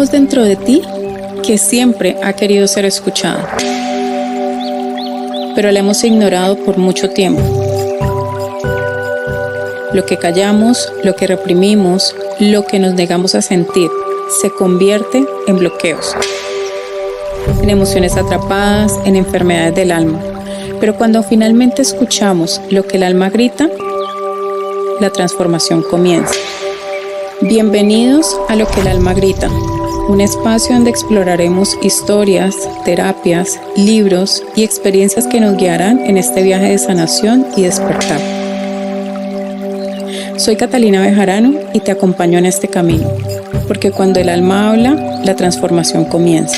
voz dentro de ti que siempre ha querido ser escuchada, pero la hemos ignorado por mucho tiempo. Lo que callamos, lo que reprimimos, lo que nos negamos a sentir, se convierte en bloqueos, en emociones atrapadas, en enfermedades del alma. Pero cuando finalmente escuchamos lo que el alma grita, la transformación comienza. Bienvenidos a Lo que el alma grita, un espacio donde exploraremos historias, terapias, libros y experiencias que nos guiarán en este viaje de sanación y despertar. Soy Catalina Bejarano y te acompaño en este camino, porque cuando el alma habla, la transformación comienza.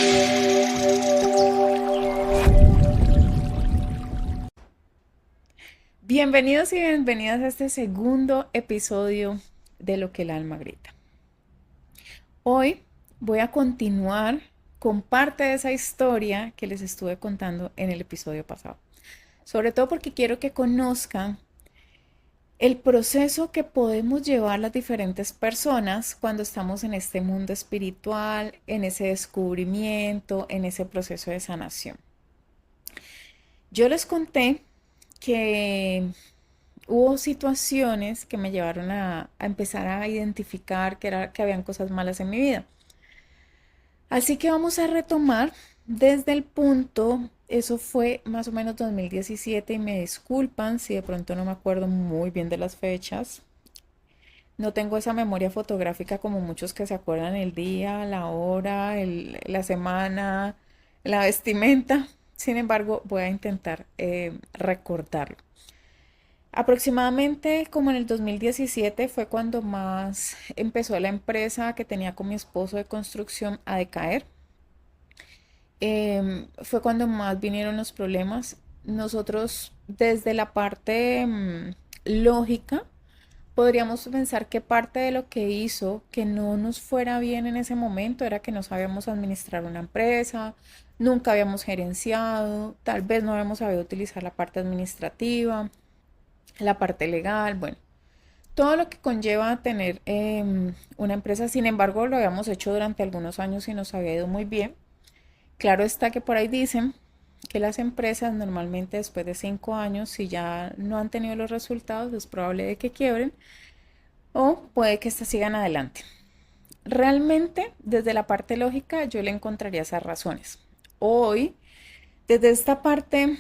Bienvenidos y bienvenidas a este segundo episodio de Lo que el alma grita. Hoy voy a continuar con parte de esa historia que les estuve contando en el episodio pasado. Sobre todo porque quiero que conozcan el proceso que podemos llevar las diferentes personas cuando estamos en este mundo espiritual, en ese descubrimiento, en ese proceso de sanación. Yo les conté que hubo situaciones que me llevaron a empezar a identificar que habían cosas malas en mi vida. Así que vamos a retomar desde el punto, eso fue más o menos 2017 y me disculpan si de pronto no me acuerdo muy bien de las fechas. No tengo esa memoria fotográfica como muchos que se acuerdan el día, la hora, la semana, la vestimenta. Sin embargo, voy a intentar recordarlo. Aproximadamente como en el 2017 fue cuando más empezó la empresa que tenía con mi esposo de construcción a decaer. Fue cuando más vinieron los problemas. Nosotros desde la parte lógica podríamos pensar que parte de lo que hizo que no nos fuera bien en ese momento era que no sabíamos administrar una empresa, nunca habíamos gerenciado, tal vez no habíamos sabido utilizar la parte administrativa, la parte legal, bueno, todo lo que conlleva tener una empresa. Sin embargo, lo habíamos hecho durante algunos años y nos había ido muy bien. Claro está que por ahí dicen que las empresas normalmente después de 5 años, si ya no han tenido los resultados, es probable de que quiebren o puede que éstas sigan adelante. Realmente, desde la parte lógica, yo le encontraría esas razones. Hoy, desde esta parte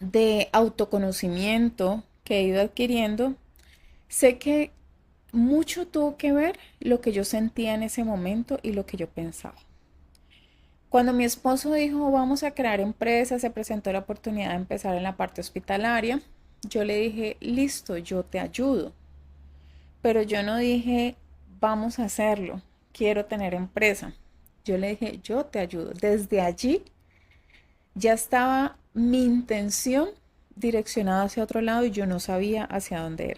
de autoconocimiento que he ido adquiriendo, sé que mucho tuvo que ver lo que yo sentía en ese momento y lo que yo pensaba. Cuando mi esposo dijo, vamos a crear empresas, se presentó la oportunidad de empezar en la parte hospitalaria, yo le dije, listo, yo te ayudo. Pero yo no dije, vamos a hacerlo, quiero tener empresa. Yo le dije, yo te ayudo. Desde allí ya estaba mi intención direccionada hacia otro lado y yo no sabía hacia dónde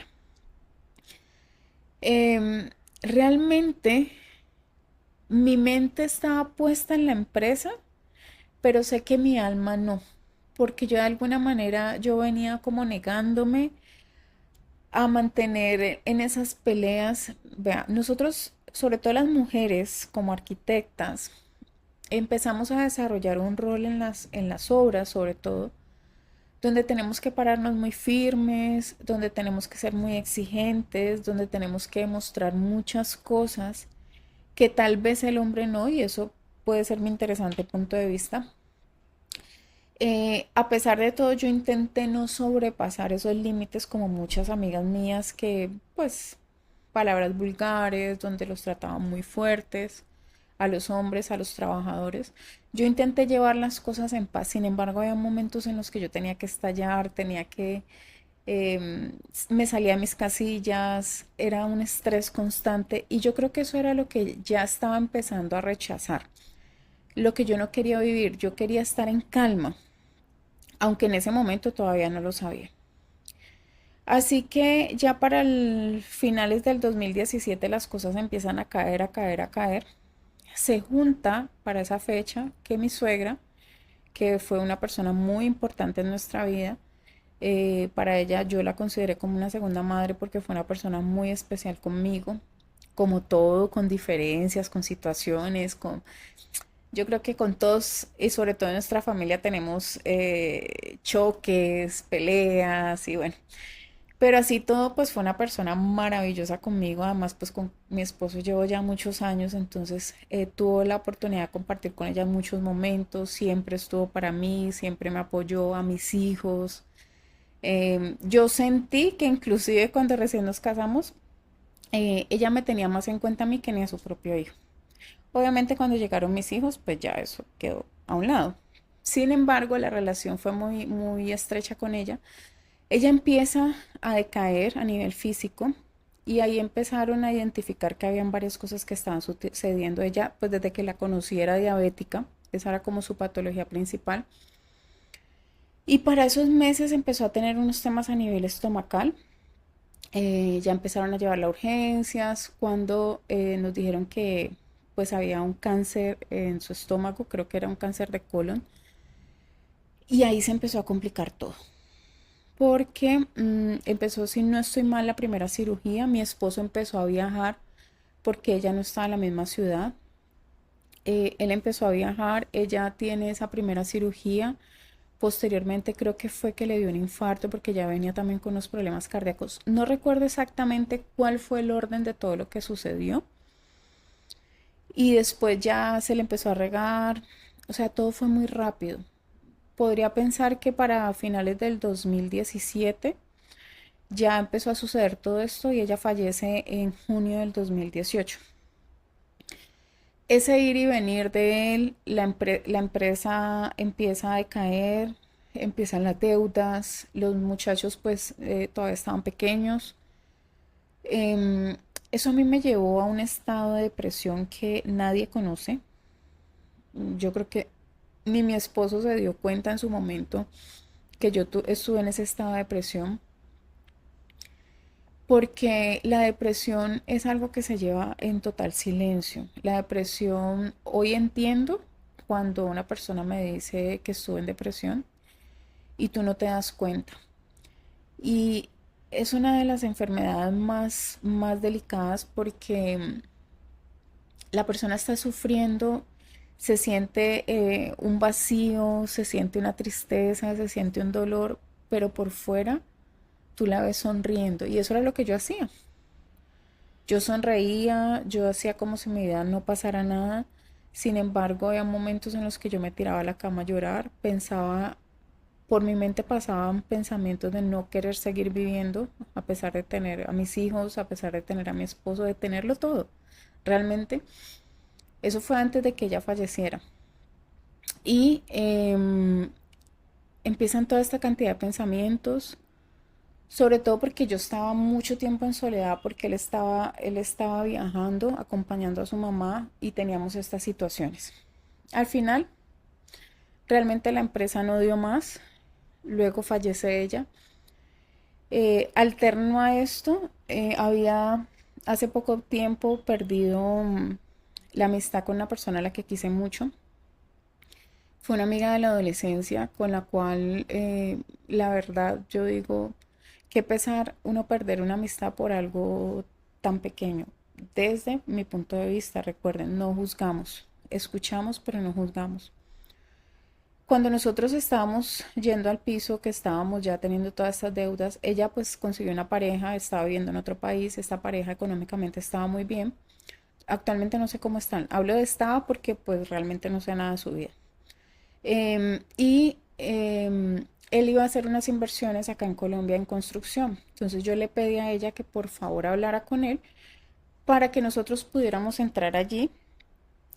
era. Realmente mi mente estaba puesta en la empresa, pero sé que mi alma no, porque yo de alguna manera yo venía como negándome a mantener en esas peleas. Vea, nosotros, sobre todo las mujeres como arquitectas, empezamos a desarrollar un rol en las obras, sobre todo, donde tenemos que pararnos muy firmes, donde tenemos que ser muy exigentes, donde tenemos que demostrar muchas cosas que tal vez el hombre no, y eso puede ser mi interesante punto de vista. A pesar de todo, yo intenté no sobrepasar esos límites como muchas amigas mías que, pues, palabras vulgares, donde los trataban muy fuertes a los hombres, a los trabajadores. Yo intenté llevar las cosas en paz, sin embargo, había momentos en los que yo tenía que estallar, tenía que, me salía de mis casillas, era un estrés constante y yo creo que eso era lo que ya estaba empezando a rechazar, lo que yo no quería vivir, yo quería estar en calma, aunque en ese momento todavía no lo sabía. Así que ya para el finales del 2017 las cosas empiezan a caer, a caer, a caer. Se junta para esa fecha que mi suegra, que fue una persona muy importante en nuestra vida, para ella yo la consideré como una segunda madre porque fue una persona muy especial conmigo. como todo, con diferencias, con situaciones, yo creo que con todos y sobre todo en nuestra familia tenemos choques, peleas y bueno. Pero así todo, pues fue una persona maravillosa conmigo. Además, pues con mi esposo llevo ya muchos años, entonces tuvo la oportunidad de compartir con ella muchos momentos. Siempre estuvo para mí, siempre me apoyó a mis hijos. Yo sentí que inclusive cuando recién nos casamos, ella me tenía más en cuenta a mí que ni a su propio hijo. Obviamente cuando llegaron mis hijos, pues ya eso quedó a un lado. Sin embargo, la relación fue muy, muy estrecha con ella. Ella empieza a decaer a nivel físico y ahí empezaron a identificar que habían varias cosas que estaban sucediendo. Ella, pues desde que la conocí era diabética, esa era como su patología principal. Y para esos meses empezó a tener unos temas a nivel estomacal. Ya empezaron a llevarla a urgencias cuando nos dijeron que pues había un cáncer en su estómago, creo que era un cáncer de colon. Y ahí se empezó a complicar todo porque empezó, si no estoy mal, la primera cirugía. Mi esposo empezó a viajar porque ella no estaba en la misma ciudad. Él empezó a viajar, ella tiene esa primera cirugía. Posteriormente creo que fue que le dio un infarto porque ya venía también con unos problemas cardíacos. No recuerdo exactamente cuál fue el orden de todo lo que sucedió. Y después ya se le empezó a regar. O sea, todo fue muy rápido. Podría pensar que para finales del 2017 ya empezó a suceder todo esto y ella fallece en junio del 2018. Ese ir y venir de él, la empresa empieza a decaer, empiezan las deudas, los muchachos pues todavía estaban pequeños. Em, Eso a mí me llevó a un estado de depresión que nadie conoce. Yo creo que ni mi esposo se dio cuenta en su momento que yo estuve en ese estado de depresión. Porque la depresión es algo que se lleva en total silencio. La depresión, hoy entiendo cuando una persona me dice que estuve en depresión y tú no te das cuenta. Y es una de las enfermedades más delicadas porque la persona está sufriendo, se siente un vacío, se siente una tristeza, se siente un dolor, pero por fuera tú la ves sonriendo. Y eso era lo que yo hacía. Yo sonreía, yo hacía como si mi vida no pasara nada. Sin embargo, había momentos en los que yo me tiraba a la cama a llorar, pensaba, por mi mente pasaban pensamientos de no querer seguir viviendo, a pesar de tener a mis hijos, a pesar de tener a mi esposo, de tenerlo todo. Realmente, eso fue antes de que ella falleciera. Y empiezan toda esta cantidad de pensamientos, sobre todo porque yo estaba mucho tiempo en soledad porque él estaba viajando, acompañando a su mamá y teníamos estas situaciones. Al final, realmente la empresa no dio más, luego fallece ella. Alterno a esto, había hace poco tiempo perdido la amistad con una persona a la que quise mucho. Fue una amiga de la adolescencia con la cual, la verdad, yo digo, qué pesar uno perder una amistad por algo tan pequeño. Desde mi punto de vista, recuerden, no juzgamos, escuchamos, pero no juzgamos. Cuando nosotros estábamos yendo al piso, que estábamos ya teniendo todas estas deudas, ella pues consiguió una pareja, estaba viviendo en otro país, esta pareja económicamente estaba muy bien. Actualmente no sé cómo están. Hablo de estaba porque pues realmente no sé nada de su vida. Él iba a hacer unas inversiones acá en Colombia en construcción. Entonces yo le pedí a ella que por favor hablara con él para que nosotros pudiéramos entrar allí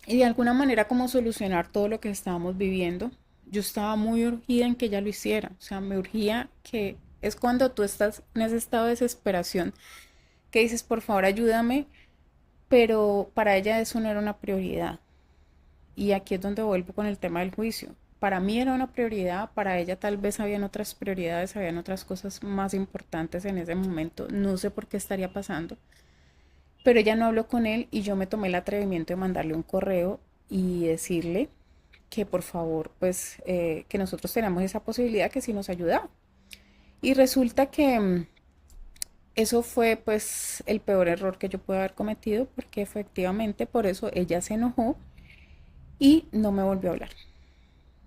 y de alguna manera como solucionar todo lo que estábamos viviendo. Yo estaba muy urgida en que ella lo hiciera. O sea, me urgía que es cuando tú estás en ese estado de desesperación que dices, por favor, ayúdame, pero para ella eso no era una prioridad. Y aquí es donde vuelvo con el tema del juicio. Para mí era una prioridad, para ella tal vez habían otras prioridades, habían otras cosas más importantes en ese momento. No sé por qué estaría pasando. Pero ella no habló con él y yo me tomé el atrevimiento de mandarle un correo y decirle que por favor, pues que nosotros tenemos esa posibilidad que sí nos ayudaba. Y resulta que Eso fue pues el peor error que yo pude haber cometido porque efectivamente por eso ella se enojó y no me volvió a hablar.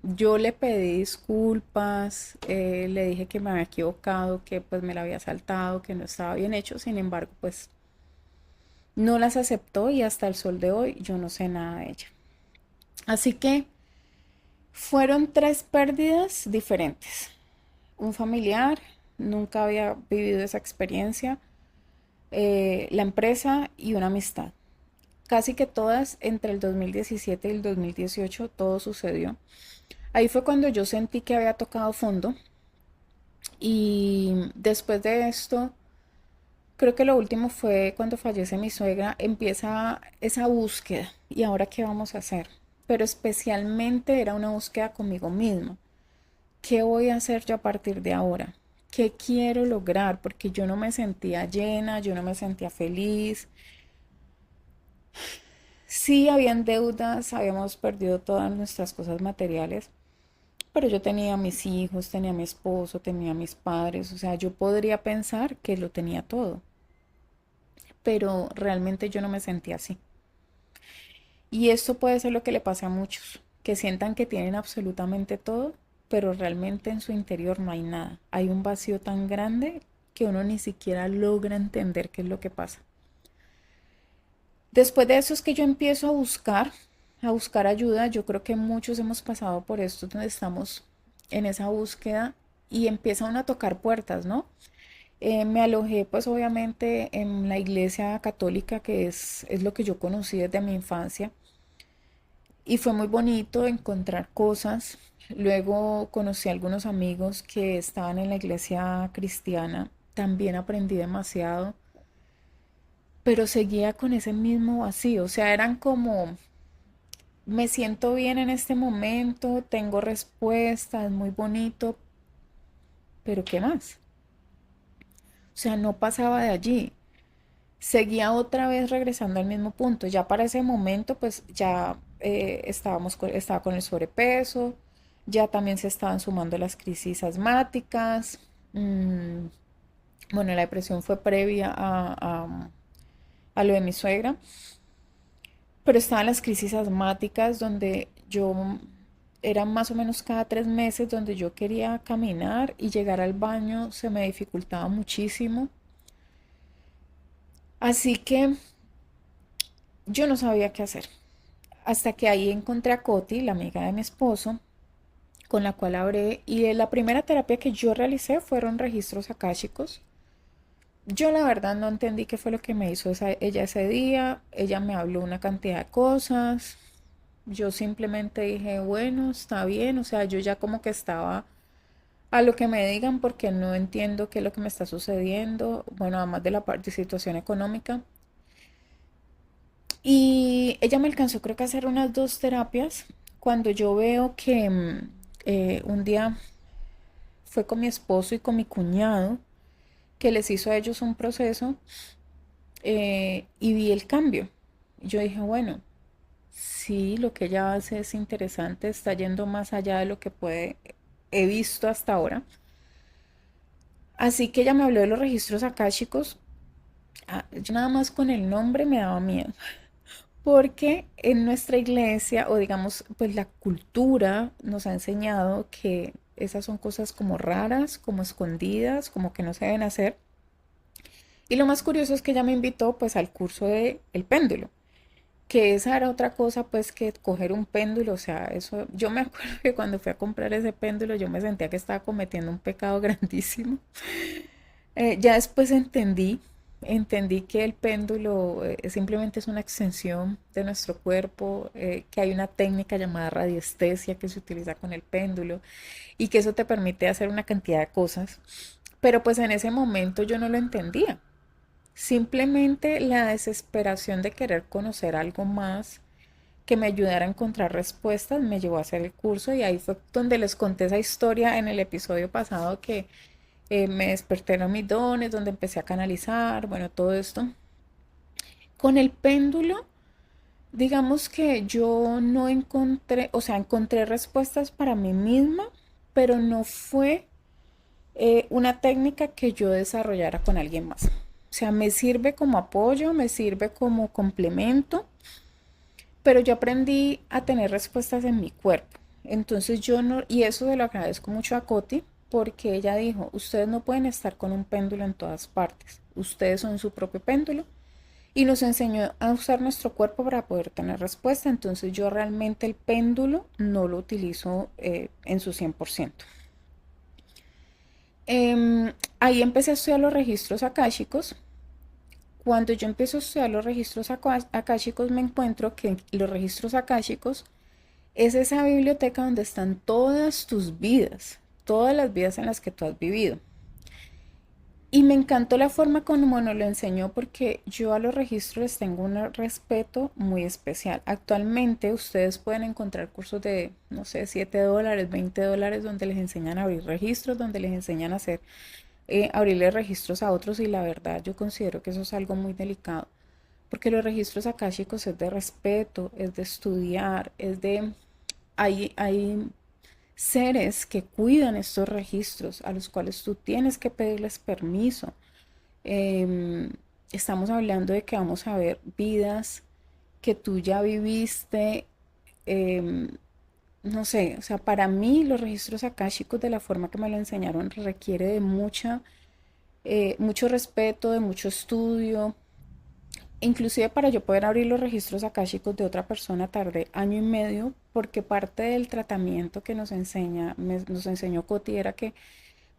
Yo le pedí disculpas, le dije que me había equivocado, que pues me la había saltado, que no estaba bien hecho, sin embargo pues no las aceptó y hasta el sol de hoy yo no sé nada de ella. Así que fueron tres pérdidas diferentes. Un familiar, nunca había vivido esa experiencia, la empresa y una amistad. Casi que todas entre el 2017 y el 2018 todo sucedió. Ahí fue cuando yo sentí que había tocado fondo y después de esto, creo que lo último fue cuando fallece mi suegra, empieza esa búsqueda. ¿Y ahora qué vamos a hacer? Pero especialmente era una búsqueda conmigo misma. ¿Qué voy a hacer yo a partir de ahora? ¿Qué quiero lograr? Porque yo no me sentía llena, yo no me sentía feliz. Sí, habían deudas, habíamos perdido todas nuestras cosas materiales, pero yo tenía a mis hijos, tenía a mi esposo, tenía a mis padres, o sea, yo podría pensar que lo tenía todo, pero realmente yo no me sentía así. Y esto puede ser lo que le pasa a muchos, que sientan que tienen absolutamente todo, pero realmente en su interior no hay nada. Hay un vacío tan grande que uno ni siquiera logra entender qué es lo que pasa. Después de eso es que yo empiezo a buscar ayuda. Yo creo que muchos hemos pasado por esto, donde estamos en esa búsqueda y empieza uno a tocar puertas, ¿no? Me alojé pues obviamente en la iglesia católica, que es lo que yo conocí desde mi infancia. Y fue muy bonito encontrar cosas. Luego conocí a algunos amigos que estaban en la iglesia cristiana. También aprendí demasiado, pero seguía con ese mismo vacío. O sea, eran como, me siento bien en este momento, tengo respuestas, muy bonito, pero ¿qué más? O sea, no pasaba de allí. Seguía otra vez regresando al mismo punto. Ya para ese momento, pues ya estaba con el sobrepeso, ya también se estaban sumando las crisis asmáticas. mm, bueno, la depresión fue previa a lo de mi suegra, pero estaban las crisis asmáticas donde yo era más o menos cada 3 meses donde yo quería caminar y llegar al baño se me dificultaba muchísimo. Así que yo no sabía qué hacer. Hasta que ahí encontré a Coti, la amiga de mi esposo, con la cual hablé. Y la primera terapia que yo realicé fueron registros akáshicos. Yo la verdad no entendí qué fue lo que me hizo ella ese día. Ella me habló una cantidad de cosas. Yo simplemente dije, bueno, está bien. O sea, yo ya como que estaba a lo que me digan porque no entiendo qué es lo que me está sucediendo. Bueno, además de la parte de situación económica. Y ella me alcanzó creo que a hacer unas 2 terapias. Cuando yo veo que un día fue con mi esposo y con mi cuñado, que les hizo a ellos un proceso y vi el cambio. Yo dije, bueno, sí, lo que ella hace es interesante, está yendo más allá de lo que he visto hasta ahora. Así que ella me habló de los registros akáshicos. Yo nada más con el nombre me daba miedo. Porque en nuestra iglesia, o digamos, pues la cultura nos ha enseñado que esas son cosas como raras, como escondidas, como que no se deben hacer. Y lo más curioso es que ella me invitó pues al curso de el péndulo, que esa era otra cosa pues que coger un péndulo, o sea, eso, yo me acuerdo que cuando fui a comprar ese péndulo yo me sentía que estaba cometiendo un pecado grandísimo. Ya después entendí que el péndulo simplemente es una extensión de nuestro cuerpo, que hay una técnica llamada radiestesia que se utiliza con el péndulo y que eso te permite hacer una cantidad de cosas. Pero pues en ese momento yo no lo entendía. Simplemente la desesperación de querer conocer algo más que me ayudara a encontrar respuestas me llevó a hacer el curso y ahí fue donde les conté esa historia en el episodio pasado que me despertaron mis dones, donde empecé a canalizar, bueno, todo esto. Con el péndulo, digamos que yo no encontré, o sea, encontré respuestas para mí misma, pero no fue una técnica que yo desarrollara con alguien más. O sea, me sirve como apoyo, me sirve como complemento, pero yo aprendí a tener respuestas en mi cuerpo. Entonces yo no, y eso se lo agradezco mucho a Coti, porque ella dijo, ustedes no pueden estar con un péndulo en todas partes, ustedes son su propio péndulo, y nos enseñó a usar nuestro cuerpo para poder tener respuesta. Entonces yo realmente el péndulo no lo utilizo en su 100%. Ahí empecé a estudiar los registros akáshicos. Cuando yo empiezo a estudiar los registros akáshicos, me encuentro que los registros akáshicos es esa biblioteca donde están todas tus vidas, todas las vidas en las que tú has vivido. Y me encantó la forma como nos lo enseñó, porque yo a los registros les tengo un respeto muy especial. Actualmente ustedes pueden encontrar cursos de, no sé, $7, $20, donde les enseñan a abrir registros, donde les enseñan a hacer, abrirle registros a otros, y la verdad yo considero que eso es algo muy delicado, porque los registros akáshicos es de respeto, es de estudiar, es de... hay seres que cuidan estos registros a los cuales tú tienes que pedirles permiso. Em, Estamos hablando de que vamos a ver vidas que tú ya viviste. em, no sé, o sea, para mí los registros akáshicos, de la forma que me lo enseñaron, requiere de mucho respeto, de mucho estudio. Inclusive para yo poder abrir los registros akáshicos de otra persona tardé año y medio, porque parte del tratamiento que nos enseñó Coti era que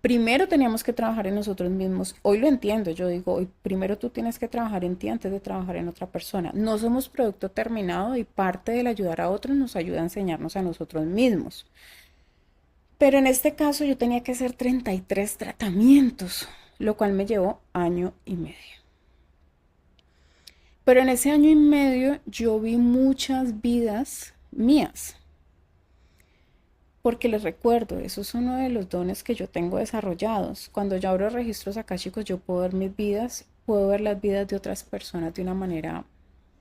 primero teníamos que trabajar en nosotros mismos. Hoy lo entiendo, yo digo, hoy primero tú tienes que trabajar en ti antes de trabajar en otra persona. No somos producto terminado, y parte del ayudar a otros nos ayuda a enseñarnos a nosotros mismos. Pero en este caso yo tenía que hacer 33 tratamientos, lo cual me llevó año y medio. Pero en ese año y medio yo vi muchas vidas mías, porque les recuerdo, eso es uno de los dones que yo tengo desarrollados. Cuando yo abro registros akáshicos, yo puedo ver mis vidas, puedo ver las vidas de otras personas de una manera,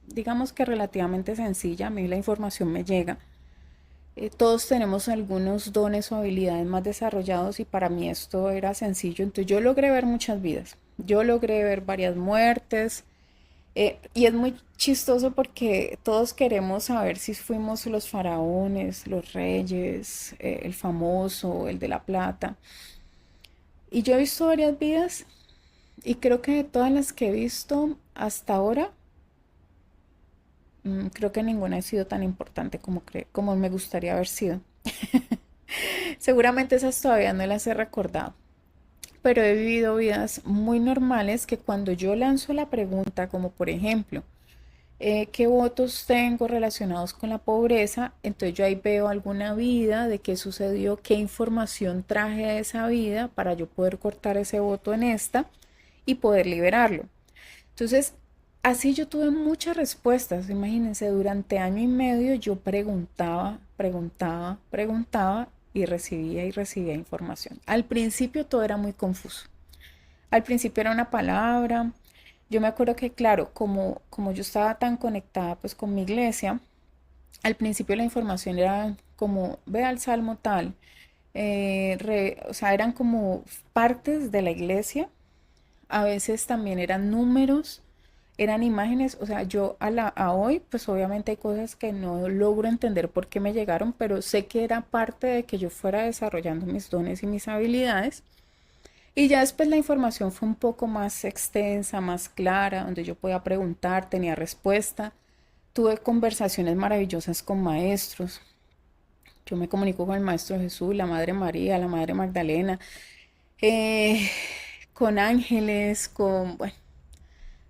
digamos que relativamente sencilla. A mí la información me llega. Todos tenemos algunos dones o habilidades más desarrollados, y para mí esto era sencillo. Entonces yo logré ver muchas vidas, yo logré ver varias muertes. Y es muy chistoso porque todos queremos saber si fuimos los faraones, los reyes, el famoso, el de la plata. Y yo he visto varias vidas, y creo que de todas las que he visto hasta ahora, creo que ninguna ha sido tan importante como me gustaría haber sido. Seguramente esas todavía no las he recordado, pero he vivido vidas muy normales, que cuando yo lanzo la pregunta, como por ejemplo, qué votos tengo relacionados con la pobreza, entonces yo ahí veo alguna vida, de qué sucedió, qué información traje de esa vida para yo poder cortar ese voto en esta y poder liberarlo. Entonces, así yo tuve muchas respuestas. Imagínense, durante año y medio yo preguntaba, preguntaba, preguntaba, y recibía información. Al principio todo era muy confuso. Al principio era una palabra. Yo me acuerdo que, claro, como yo estaba tan conectada pues con mi iglesia, al principio la información era como, ve al salmo tal, o sea, eran como partes de la iglesia. A veces también eran números, eran imágenes. O sea, yo a hoy, pues obviamente hay cosas que no logro entender por qué me llegaron, pero sé que era parte de que yo fuera desarrollando mis dones y mis habilidades. Y ya después la información fue un poco más extensa, más clara, donde yo podía preguntar, tenía respuesta. Tuve conversaciones maravillosas con maestros. Yo me comunico con el Maestro Jesús, la Madre María, la Madre Magdalena, eh, con ángeles, bueno,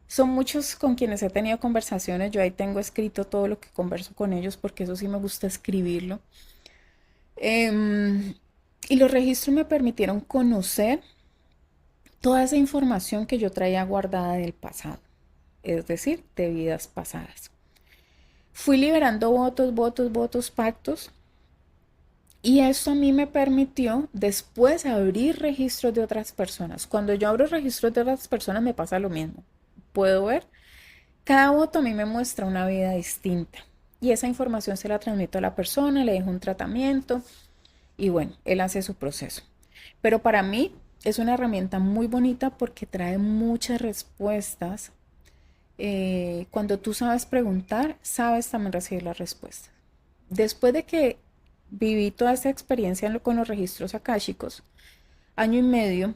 son muchos con quienes he tenido conversaciones. Yo ahí tengo escrito todo lo que converso con ellos, porque eso sí me gusta escribirlo. Em, y los registros me permitieron conocer toda esa información que yo traía guardada del pasado, es decir, de vidas pasadas. Fui liberando votos, votos, votos, pactos, y eso a mí me permitió después abrir registros de otras personas. Cuando yo abro registros de otras personas me pasa lo mismo. Puedo ver, cada voto a mí me muestra una vida distinta, y esa información se la transmito a la persona, le dejo un tratamiento, y bueno, él hace su proceso. Pero para mí es una herramienta muy bonita porque trae muchas respuestas. Cuando tú sabes preguntar, sabes también recibir las respuestas. Después de que viví toda esta experiencia con los registros akáshicos, año y medio,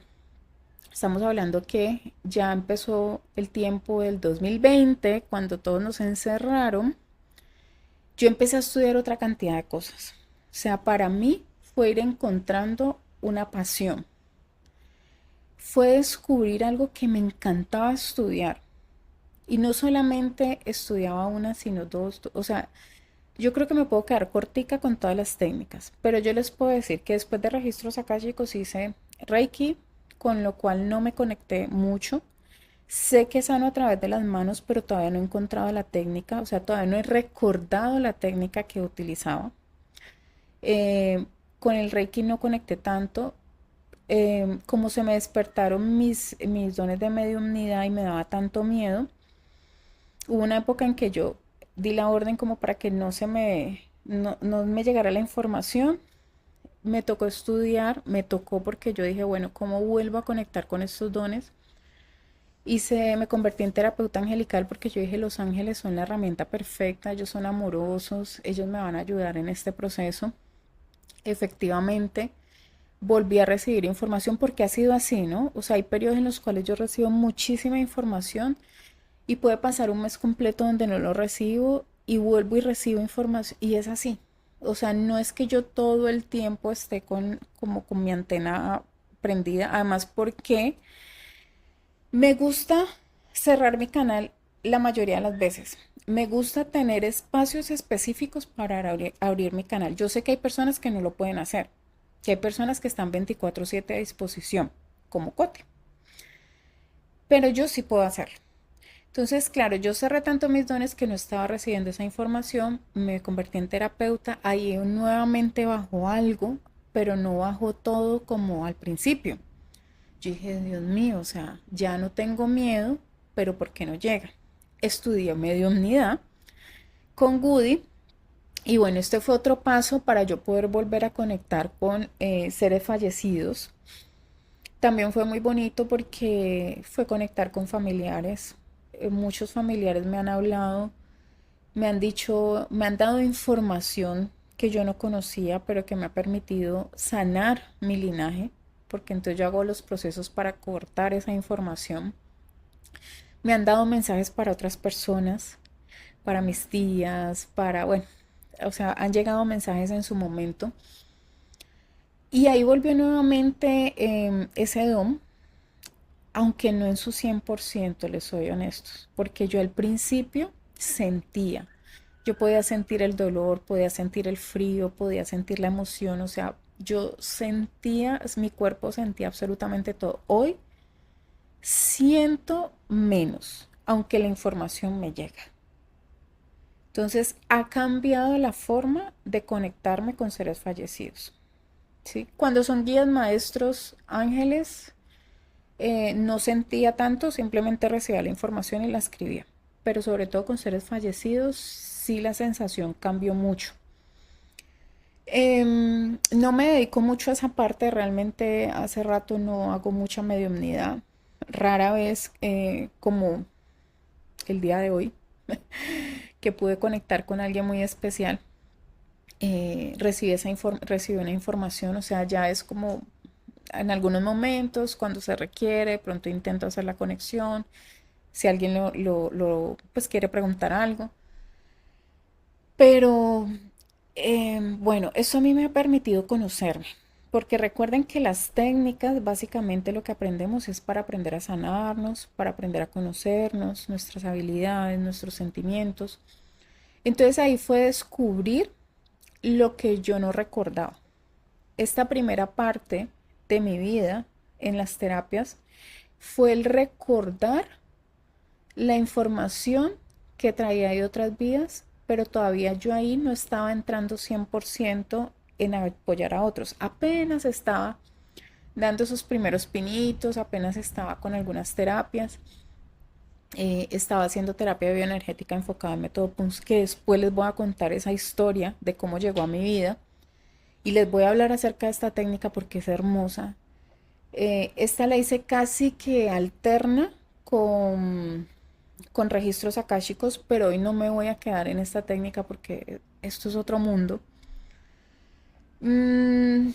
estamos hablando que ya empezó el tiempo del 2020, cuando todos nos encerraron, yo empecé a estudiar otra cantidad de cosas. O sea, para mí fue ir encontrando una pasión. Fue descubrir algo que me encantaba estudiar. Y no solamente estudiaba una, sino dos. O sea, yo creo que me puedo quedar cortica con todas las técnicas, pero yo les puedo decir que después de registros akáshicos hice Reiki, con lo cual no me conecté mucho. Sé que sano a través de las manos, pero todavía no he encontrado la técnica, o sea, todavía no he recordado la técnica que utilizaba. Con el Reiki no conecté tanto. Como se me despertaron mis dones de mediumnidad y me daba tanto miedo, hubo una época en que yo di la orden como para que no me llegara la información. Me tocó estudiar, me tocó porque yo dije, bueno, ¿cómo vuelvo a conectar con estos dones? Me convertí en terapeuta angelical porque yo dije, los ángeles son la herramienta perfecta, ellos son amorosos, ellos me van a ayudar en este proceso. Efectivamente, volví a recibir información porque ha sido así, ¿no? O sea, hay periodos en los cuales yo recibo muchísima información y puede pasar un mes completo donde no lo recibo y vuelvo y recibo información y es así. O sea, no es que yo todo el tiempo esté como con mi antena prendida, además porque me gusta cerrar mi canal la mayoría de las veces. Me gusta tener espacios específicos para abrir mi canal. Yo sé que hay personas que no lo pueden hacer, que hay personas que están 24/7 a disposición, como Cote, pero yo sí puedo hacerlo. Entonces, claro, yo cerré tanto mis dones que no estaba recibiendo esa información, me convertí en terapeuta, ahí nuevamente bajó algo, pero no bajó todo como al principio. Yo dije, Dios mío, o sea, ya no tengo miedo, pero ¿por qué no llega? Estudié mediumnidad con Goody y bueno, este fue otro paso para yo poder volver a conectar con seres fallecidos. También fue muy bonito porque fue conectar con familiares. Muchos familiares me han hablado, me han dicho, me han dado información que yo no conocía, pero que me ha permitido sanar mi linaje, porque entonces yo hago los procesos para cortar esa información. Me han dado mensajes para otras personas, para mis tías, bueno, o sea, han llegado mensajes en su momento. Y ahí volvió nuevamente ese don, aunque no en su 100%, les soy honestos, porque yo al principio sentía, yo podía sentir el dolor, podía sentir el frío, podía sentir la emoción, o sea, yo sentía, mi cuerpo sentía absolutamente todo. Hoy siento menos, aunque la información me llega. Entonces ha cambiado la forma de conectarme con seres fallecidos. ¿Sí? Cuando son guías, maestros, ángeles, no sentía tanto, simplemente recibía la información y la escribía. Pero sobre todo con seres fallecidos, sí la sensación cambió mucho. No me dedico mucho a esa parte, realmente hace rato no hago mucha mediumnidad. Rara vez, como el día de hoy, que pude conectar con alguien muy especial, recibí una información, o sea, ya es como en algunos momentos, cuando se requiere, de pronto intento hacer la conexión, si alguien pues quiere preguntar algo. Pero bueno, eso a mí me ha permitido conocerme, porque recuerden que las técnicas, básicamente lo que aprendemos es para aprender a sanarnos, para aprender a conocernos, nuestras habilidades, nuestros sentimientos. Entonces ahí fue descubrir lo que yo no recordaba. Esta primera parte de mi vida en las terapias fue el recordar la información que traía de otras vidas, pero todavía yo ahí no estaba entrando 100% en apoyar a otros. Apenas estaba dando esos primeros pinitos, apenas estaba con algunas terapias. Estaba haciendo terapia bioenergética enfocada en método PUNS, que después les voy a contar esa historia de cómo llegó a mi vida y les voy a hablar acerca de esta técnica porque es hermosa. Esta la hice casi que alterna con registros akáshicos, pero hoy no me voy a quedar en esta técnica porque esto es otro mundo. Mm,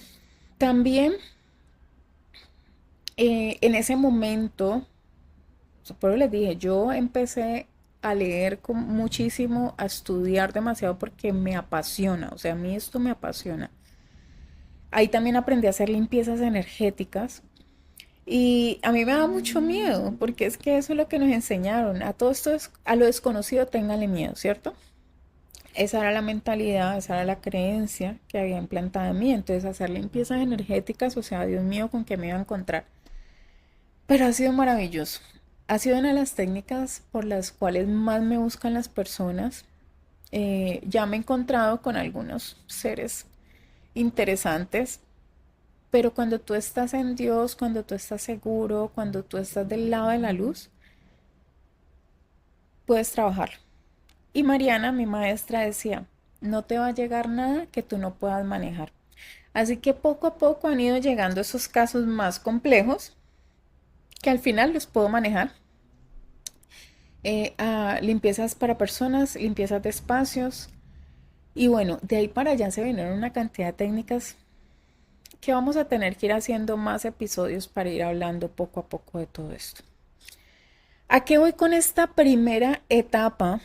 también en ese momento, por eso les dije, yo empecé a leer muchísimo, a estudiar demasiado porque me apasiona, o sea, a mí esto me apasiona. Ahí también aprendí a hacer limpiezas energéticas y a mí me da mucho miedo porque es que eso es lo que nos enseñaron. A todo esto, a lo desconocido, ténganle miedo, ¿cierto? Esa era la mentalidad, esa era la creencia que había implantada en mí. Entonces, hacer limpiezas energéticas, o sea, Dios mío, ¿con qué me iba a encontrar? Pero ha sido maravilloso. Ha sido una de las técnicas por las cuales más me buscan las personas. Ya me he encontrado con algunos seres interesantes, pero cuando tú estás en Dios, cuando tú estás seguro, cuando tú estás del lado de la luz, puedes trabajar. Y Mariana, mi maestra, decía, no te va a llegar nada que tú no puedas manejar. Así que poco a poco han ido llegando esos casos más complejos que al final los puedo manejar. A limpiezas para personas, limpiezas de espacios. Y bueno, de ahí para allá se vinieron una cantidad de técnicas que vamos a tener que ir haciendo más episodios para ir hablando poco a poco de todo esto. ¿A qué voy con esta primera etapa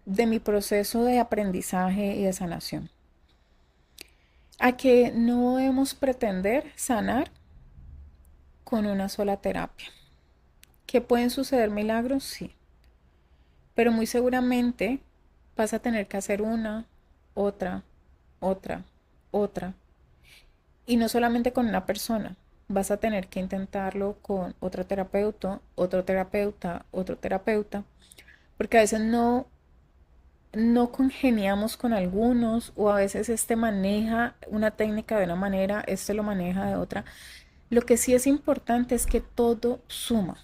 de mi proceso de aprendizaje y de sanación? A que no debemos pretender sanar con una sola terapia. ¿Que pueden suceder milagros? Sí. Pero muy seguramente vas a tener que hacer una, otra, otra, otra. Y no solamente con una persona. Vas a tener que intentarlo con otro terapeuta, otro terapeuta, otro terapeuta. Porque a veces no congeniamos con algunos o a veces este maneja una técnica de una manera, este lo maneja de otra. Lo que sí es importante es que todo suma.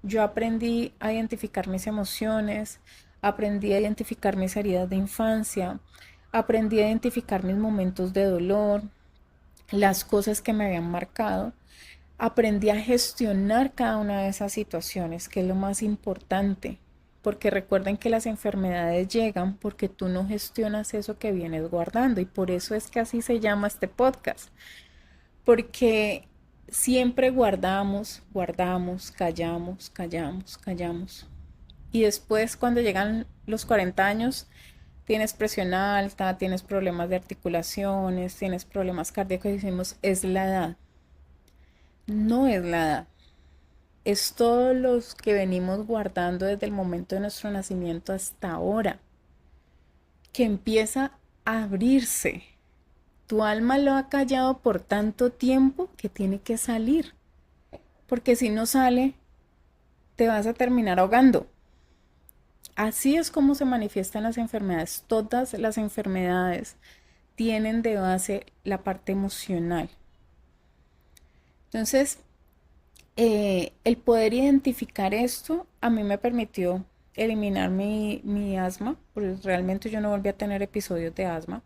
Yo aprendí a identificar mis emociones, aprendí a identificar mis heridas de infancia, aprendí a identificar mis momentos de dolor, las cosas que me habían marcado. Aprendí a gestionar cada una de esas situaciones, que es lo más importante, porque recuerden que las enfermedades llegan porque tú no gestionas eso que vienes guardando y por eso es que así se llama este podcast, porque siempre guardamos, guardamos, callamos, callamos, callamos y después cuando llegan los 40 años tienes presión alta, tienes problemas de articulaciones, tienes problemas cardíacos y decimos es la edad. No es la edad, es todos los que venimos guardando desde el momento de nuestro nacimiento hasta ahora, que empieza a abrirse. Tu alma lo ha callado por tanto tiempo que tiene que salir, porque si no sale, te vas a terminar ahogando. Así es como se manifiestan las enfermedades. Todas las enfermedades tienen de base la parte emocional. Entonces, el poder identificar esto a mí me permitió eliminar mi asma, porque realmente yo no volví a tener episodios de asma,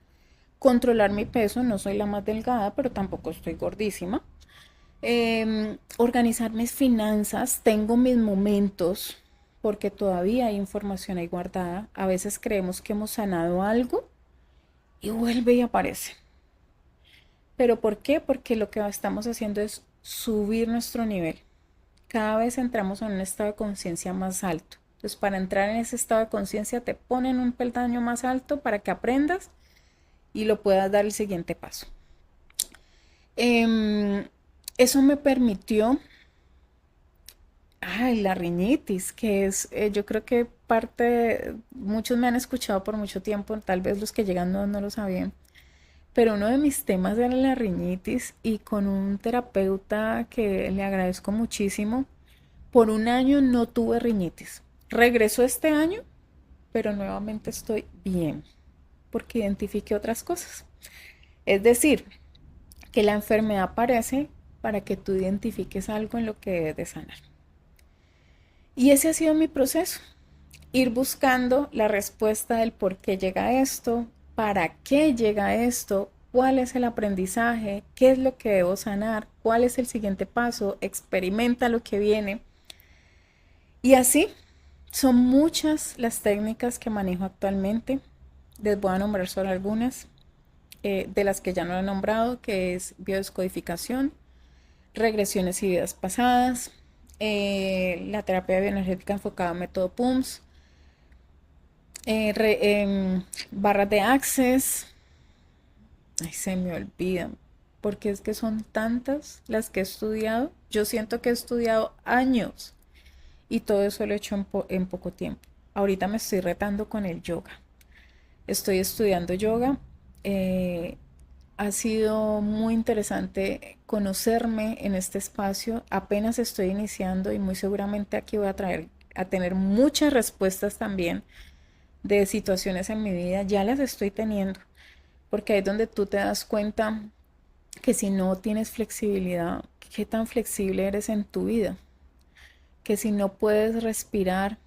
controlar mi peso, no soy la más delgada, pero tampoco estoy gordísima, organizar mis finanzas, tengo mis momentos, porque todavía hay información ahí guardada, a veces creemos que hemos sanado algo y vuelve y aparece. ¿Pero por qué? Porque lo que estamos haciendo es subir nuestro nivel. Cada vez entramos en un estado de conciencia más alto. Entonces, para entrar en ese estado de conciencia te ponen un peldaño más alto para que aprendas y lo puedas dar el siguiente paso. Eso me permitió, la rinitis, que es, yo creo que muchos me han escuchado por mucho tiempo, tal vez los que llegan no lo sabían, pero uno de mis temas era la rinitis y con un terapeuta que le agradezco muchísimo, por un año no tuve rinitis. Regresó este año, pero nuevamente estoy bien, porque identifiqué otras cosas. Es decir, que la enfermedad aparece para que tú identifiques algo en lo que debes de sanar. Y ese ha sido mi proceso, ir buscando la respuesta del por qué llega esto, para qué llega esto, cuál es el aprendizaje, qué es lo que debo sanar, cuál es el siguiente paso, experimenta lo que viene. Y así son muchas las técnicas que manejo actualmente. Les voy a nombrar solo algunas de las que ya no he nombrado, que es biodescodificación, regresiones y vidas pasadas, la terapia bioenergética enfocada en método PUMS, barras de Access. Ay, se me olvidan, porque es que son tantas las que he estudiado. Yo siento que he estudiado años y todo eso lo he hecho en poco tiempo. Ahorita me estoy retando con el yoga. Estoy estudiando yoga. Ha sido muy interesante conocerme en este espacio. Apenas estoy iniciando y muy seguramente aquí voy a tener muchas respuestas también de situaciones en mi vida. Ya las estoy teniendo, porque ahí es donde tú te das cuenta que si no tienes flexibilidad, qué tan flexible eres en tu vida, que si no puedes respirar,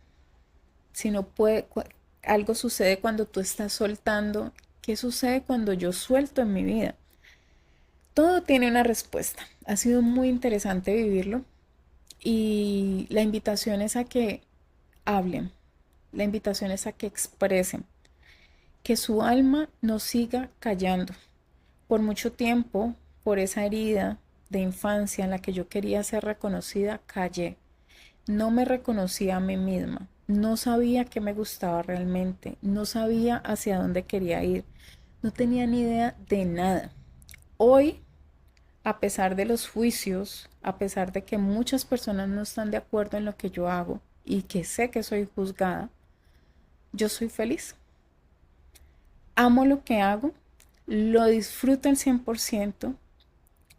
si no puede, algo sucede cuando tú estás soltando. ¿Qué sucede cuando yo suelto en mi vida? Todo tiene una respuesta. Ha sido muy interesante vivirlo y la invitación es a que hablen, la invitación es a que expresen, que su alma no siga callando. Por mucho tiempo, por esa herida de infancia en la que yo quería ser reconocida, callé. No me reconocía a mí misma, no sabía qué me gustaba realmente, no sabía hacia dónde quería ir, no tenía ni idea de nada. Hoy, a pesar de los juicios, a pesar de que muchas personas no están de acuerdo en lo que yo hago y que sé que soy juzgada, yo soy feliz. Amo lo que hago, lo disfruto al 100%,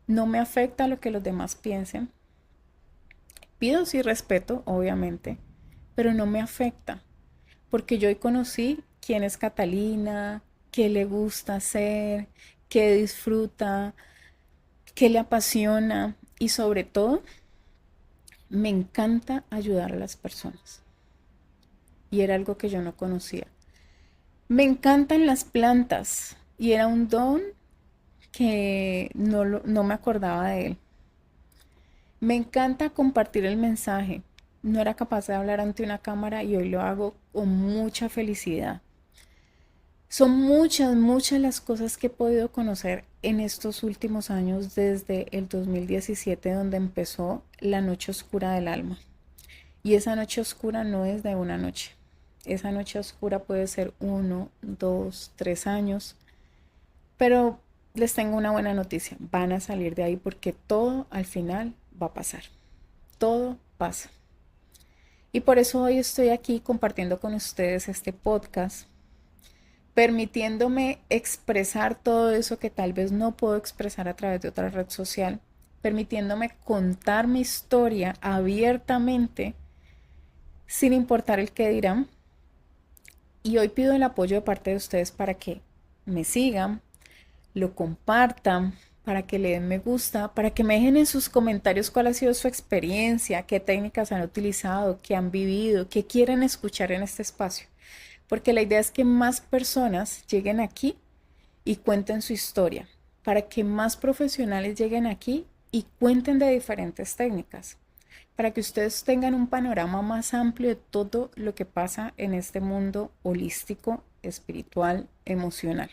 no me afecta lo que los demás piensen. Pido sí respeto, obviamente, pero no me afecta, porque yo hoy conocí quién es Catalina, qué le gusta hacer, qué disfruta, qué le apasiona y sobre todo me encanta ayudar a las personas. Y era algo que yo no conocía. Me encantan las plantas y era un don que no me acordaba de él. Me encanta compartir el mensaje. No era capaz de hablar ante una cámara y hoy lo hago con mucha felicidad. Son muchas las cosas que he podido conocer en estos últimos años desde el 2017, donde empezó la noche oscura del alma. Y esa noche oscura no es de una noche. Esa noche oscura puede ser 1, 2, 3 años. Pero les tengo una buena noticia. Van a salir de ahí porque todo al final va a pasar. Todo pasa. Y por eso hoy estoy aquí compartiendo con ustedes este podcast, permitiéndome expresar todo eso que tal vez no puedo expresar a través de otra red social, permitiéndome contar mi historia abiertamente, sin importar el qué dirán. Y hoy pido el apoyo de parte de ustedes para que me sigan, lo compartan, para que le den me gusta, para que me dejen en sus comentarios cuál ha sido su experiencia, qué técnicas han utilizado, qué han vivido, qué quieren escuchar en este espacio. Porque la idea es que más personas lleguen aquí y cuenten su historia, para que más profesionales lleguen aquí y cuenten de diferentes técnicas, para que ustedes tengan un panorama más amplio de todo lo que pasa en este mundo holístico, espiritual, emocional.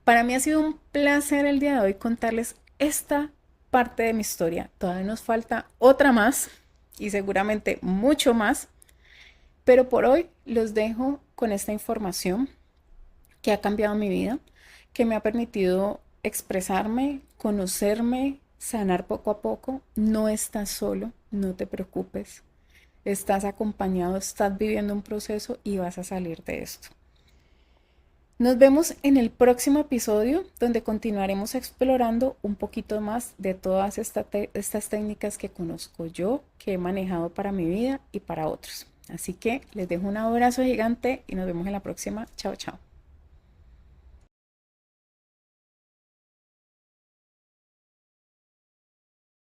Para mí ha sido un placer el día de hoy contarles esta parte de mi historia. Todavía nos falta otra más y seguramente mucho más, pero por hoy los dejo con esta información que ha cambiado mi vida, que me ha permitido expresarme, conocerme, sanar poco a poco. No estás solo, no te preocupes. Estás acompañado, estás viviendo un proceso y vas a salir de esto. Nos vemos en el próximo episodio donde continuaremos explorando un poquito más de todas estas técnicas que conozco yo, que he manejado para mi vida y para otros. Así que les dejo un abrazo gigante y nos vemos en la próxima. Chao, chao.